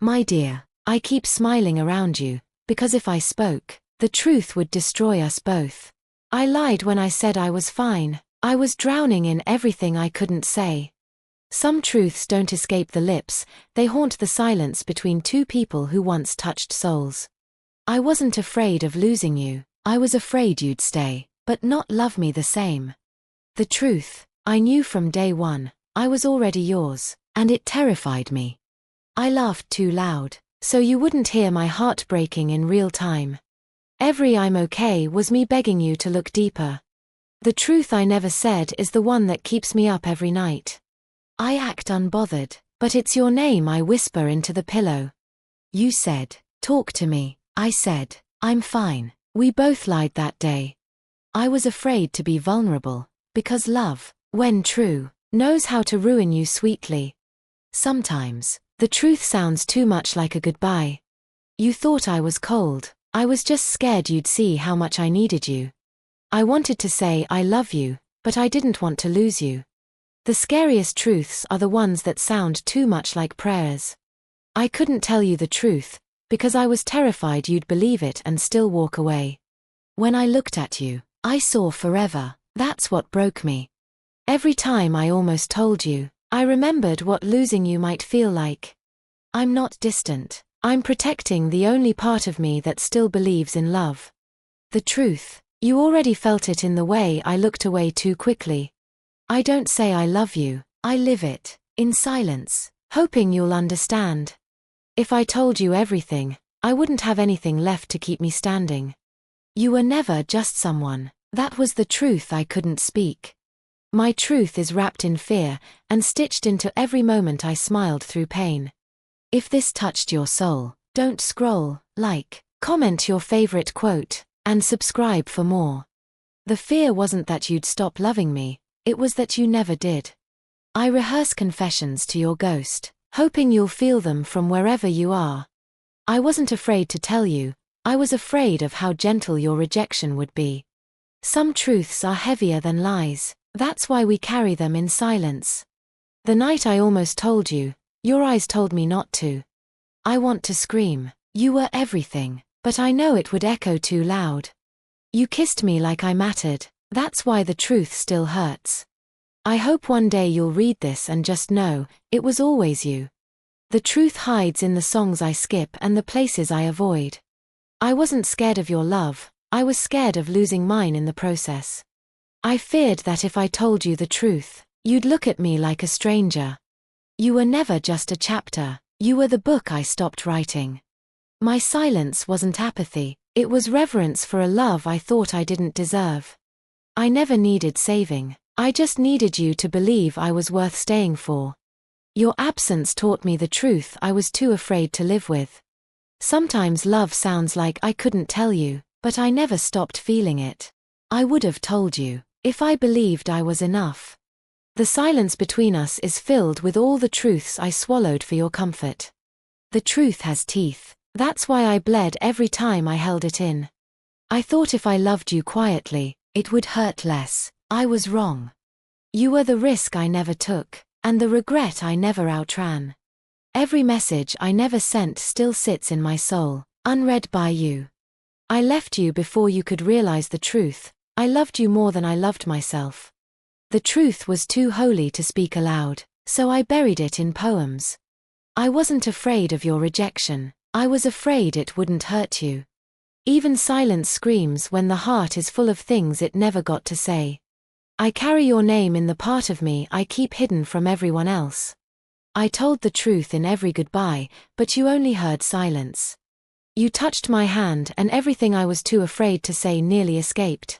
My dear, I keep smiling around you, because if I spoke, the truth would destroy us both. I lied when I said I was fine. I was drowning in everything I couldn't say. Some truths don't escape the lips, they haunt the silence between two people who once touched souls. I wasn't afraid of losing you, I was afraid you'd stay, but not love me the same. The truth, I knew from day one, I was already yours, and it terrified me. I laughed too loud, so you wouldn't hear my heart breaking in real time. Every "I'm okay" was me begging you to look deeper. The truth I never said is the one that keeps me up every night. I act unbothered, but it's your name I whisper into the pillow. You said, "Talk to me." I said, "I'm fine." We both lied that day. I was afraid to be vulnerable, because love, when true, knows how to ruin you sweetly. Sometimes, the truth sounds too much like a goodbye. You thought I was cold, I was just scared you'd see how much I needed you. I wanted to say I love you, but I didn't want to lose you. The scariest truths are the ones that sound too much like prayers. I couldn't tell you the truth, because I was terrified you'd believe it and still walk away. When I looked at you, I saw forever. That's what broke me. Every time I almost told you, I remembered what losing you might feel like. I'm not distant. I'm protecting the only part of me that still believes in love. The truth, you already felt it in the way I looked away too quickly. I don't say I love you, I live it, in silence, hoping you'll understand. If I told you everything, I wouldn't have anything left to keep me standing. You were never just someone, that was the truth I couldn't speak. My truth is wrapped in fear, and stitched into every moment I smiled through pain. If this touched your soul, don't scroll, like, comment your favorite quote, and subscribe for more. The fear wasn't that you'd stop loving me, it was that you never did. I rehearse confessions to your ghost, hoping you'll feel them from wherever you are. I wasn't afraid to tell you, I was afraid of how gentle your rejection would be. Some truths are heavier than lies, that's why we carry them in silence. The night I almost told you, your eyes told me not to. I want to scream, you were everything, but I know it would echo too loud. You kissed me like I mattered, that's why the truth still hurts. I hope one day you'll read this and just know, it was always you. The truth hides in the songs I skip and the places I avoid. I wasn't scared of your love, I was scared of losing mine in the process. I feared that if I told you the truth, you'd look at me like a stranger. You were never just a chapter, you were the book I stopped writing. My silence wasn't apathy, it was reverence for a love I thought I didn't deserve. I never needed saving, I just needed you to believe I was worth staying for. Your absence taught me the truth I was too afraid to live with. Sometimes love sounds like I couldn't tell you, but I never stopped feeling it. I would have told you, if I believed I was enough. The silence between us is filled with all the truths I swallowed for your comfort. The truth has teeth, that's why I bled every time I held it in. I thought if I loved you quietly, it would hurt less. I was wrong. You were the risk I never took, and the regret I never outran. Every message I never sent still sits in my soul, unread by you. I left you before you could realize the truth, I loved you more than I loved myself. The truth was too holy to speak aloud, so I buried it in poems. I wasn't afraid of your rejection, I was afraid it wouldn't hurt you. Even silence screams when the heart is full of things it never got to say. I carry your name in the part of me I keep hidden from everyone else. I told the truth in every goodbye, but you only heard silence. You touched my hand and everything I was too afraid to say nearly escaped.